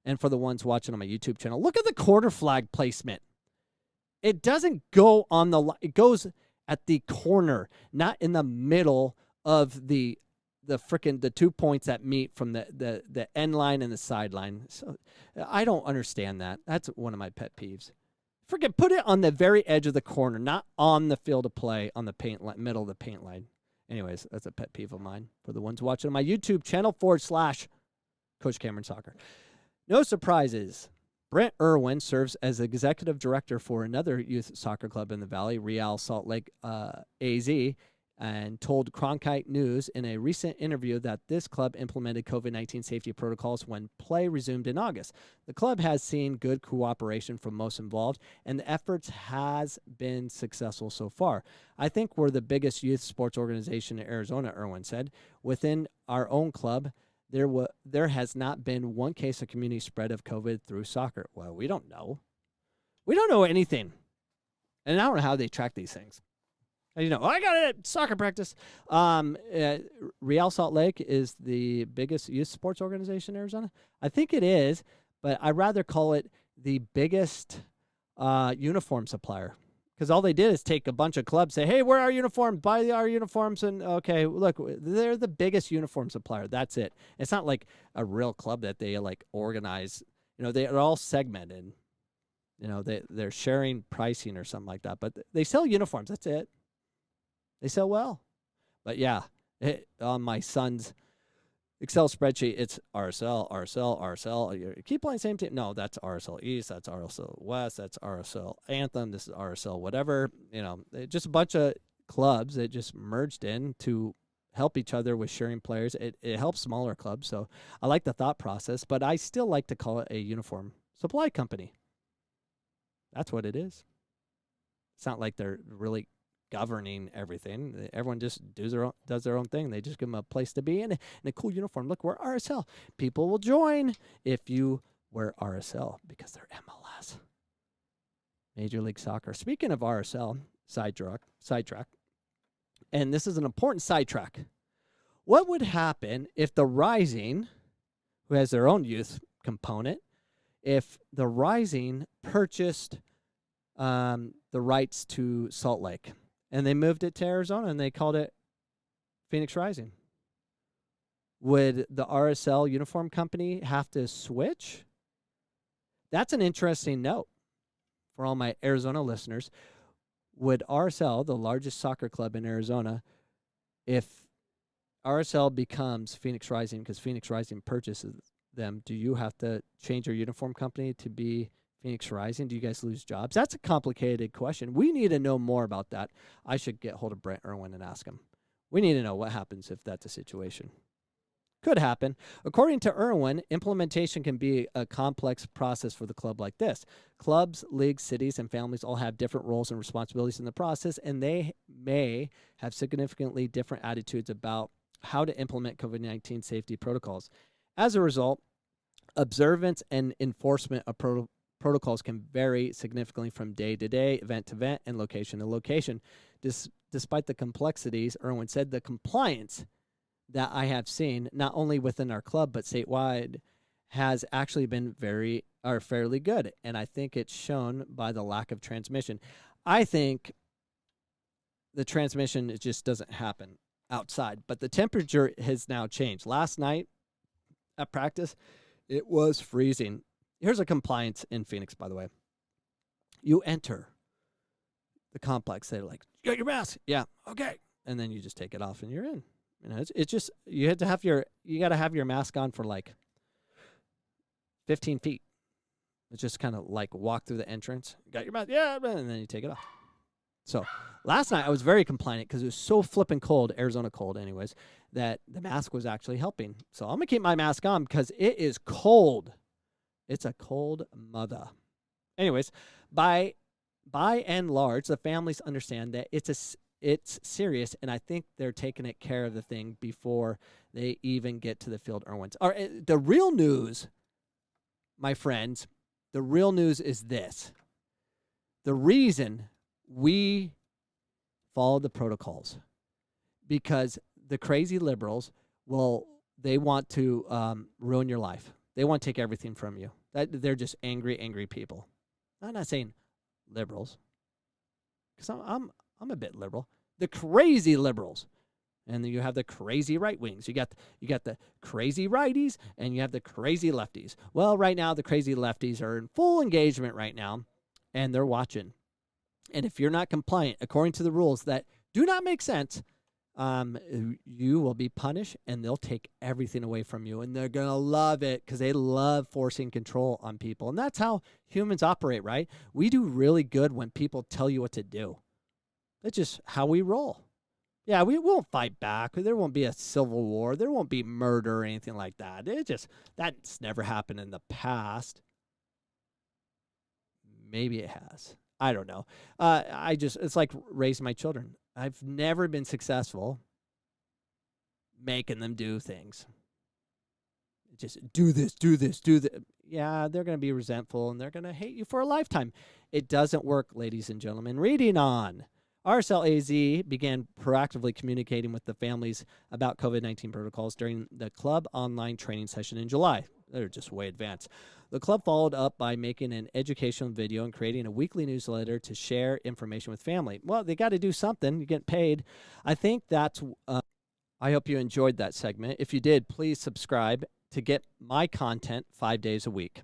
And for the ones watching on my YouTube channel, look at the quarter flag placement. It doesn't go on it goes at the corner, not in the middle of the 2 points that meet from the end line and the sideline. So I don't understand that. That's one of my pet peeves. Put it on the very edge of the corner, not on the field of play, on the middle of the paint line. Anyways, that's a pet peeve of mine for the ones watching on my YouTube channel / Coach Cameron Soccer. No surprises. Brent Irwin serves as executive director for another youth soccer club in the Valley, Real Salt Lake AZ, and told Cronkite News in a recent interview that this club implemented COVID-19 safety protocols when play resumed in August. The club has seen good cooperation from most involved, and the efforts has been successful so far. I think we're the biggest youth sports organization in Arizona, Irwin said. Within our own club, there has not been one case of community spread of COVID through soccer. Well, we don't know. We don't know anything. And I don't know how they track these things. I got it at soccer practice. Real Salt Lake is the biggest youth sports organization in Arizona. I think it is, but I'd rather call it the biggest uniform supplier. Because all they did is take a bunch of clubs, say, hey, where are our uniforms? Buy our uniforms. And, okay, look, they're the biggest uniform supplier. That's it. It's not like a real club that they, organize. They're all segmented. They're sharing pricing or something like that. But they sell uniforms. That's it. They sell well. But, yeah, on my son's Excel spreadsheet, it's RSL. You keep playing the same team. No, that's RSL East. That's RSL West. That's RSL Anthem. This is RSL whatever. Just a bunch of clubs that just merged in to help each other with sharing players. It helps smaller clubs. So I like the thought process, but I still like to call it a uniform supply company. That's what it is. It's not like they're really governing everything. Everyone just does their own thing. They just give them a place to be in a cool uniform. Look, we're RSL. People will join if you wear RSL because they're MLS. Major League Soccer. Speaking of RSL, sidetrack, and this is an important sidetrack. What would happen if the Rising, who has their own youth component, if the Rising purchased the rights to Salt Lake? And they moved it to Arizona, and they called it Phoenix Rising. Would the RSL uniform company have to switch? That's an interesting note for all my Arizona listeners. Would RSL, the largest soccer club in Arizona, if RSL becomes Phoenix Rising because Phoenix Rising purchases them, do you have to change your uniform company to be Phoenix Rising? Do you guys lose jobs? That's a complicated question. We need to know more about that. I should get hold of Brent Irwin and ask him. We need to know what happens if that's a situation. Could happen. According to Irwin, implementation can be a complex process for the club like this. Clubs, leagues, cities, and families all have different roles and responsibilities in the process, and they may have significantly different attitudes about how to implement COVID-19 safety protocols. As a result, observance and enforcement of protocols can vary significantly from day to day, event to event, and location to location. Despite the complexities, Irwin said the compliance that I have seen, not only within our club but statewide, has actually been fairly good, and I think it's shown by the lack of transmission. I think the transmission, it just doesn't happen outside, but the temperature has now changed. Last night at practice, it was freezing. Here's a compliance in Phoenix, by the way. You enter the complex. They're like, you got your mask? Yeah, okay. And then you just take it off and you're in. It's just, you got to have your mask on for like 15 feet. It's just kind of like walk through the entrance. Got your mask? Yeah, and then you take it off. So last night I was very compliant because it was so flipping cold, Arizona cold anyways, that the mask was actually helping. So I'm going to keep my mask on because it is cold. It's a cold mother. Anyways, by and large, the families understand that it's serious, and I think they're taking care of the thing before they even get to the field. Irwin's. All right, the real news, my friends, the real news is this. The reason we follow the protocols because the crazy liberals they want to ruin your life. They want to take everything from you. They're just angry, angry people. I'm not saying liberals, because I'm a bit liberal. The crazy liberals. And then you have the crazy right wings. You got the crazy righties, and you have the crazy lefties. Well, right now the crazy lefties are in full engagement right now, and they're watching. And if you're not compliant according to the rules that do not make sense, you will be punished, and they'll take everything away from you. And they're gonna love it because they love forcing control on people. And that's how humans operate, right? We do really good when people tell you what to do. That's just how we roll. Yeah, we won't fight back. There won't be a civil war. There won't be murder or anything like that. That's never happened in the past. Maybe it has. I don't know. It's like raising my children. I've never been successful making them do things. Just do this, do this, do that. Yeah, they're going to be resentful, and they're going to hate you for a lifetime. It doesn't work, ladies and gentlemen. Reading on. RSL-AZ began proactively communicating with the families about COVID-19 protocols during the club online training session in July. They're just way advanced. The club followed up by making an educational video and creating a weekly newsletter to share information with family. Well, they got to do something. You get paid. I think that's I hope you enjoyed that segment. If you did, please subscribe to get my content 5 days a week.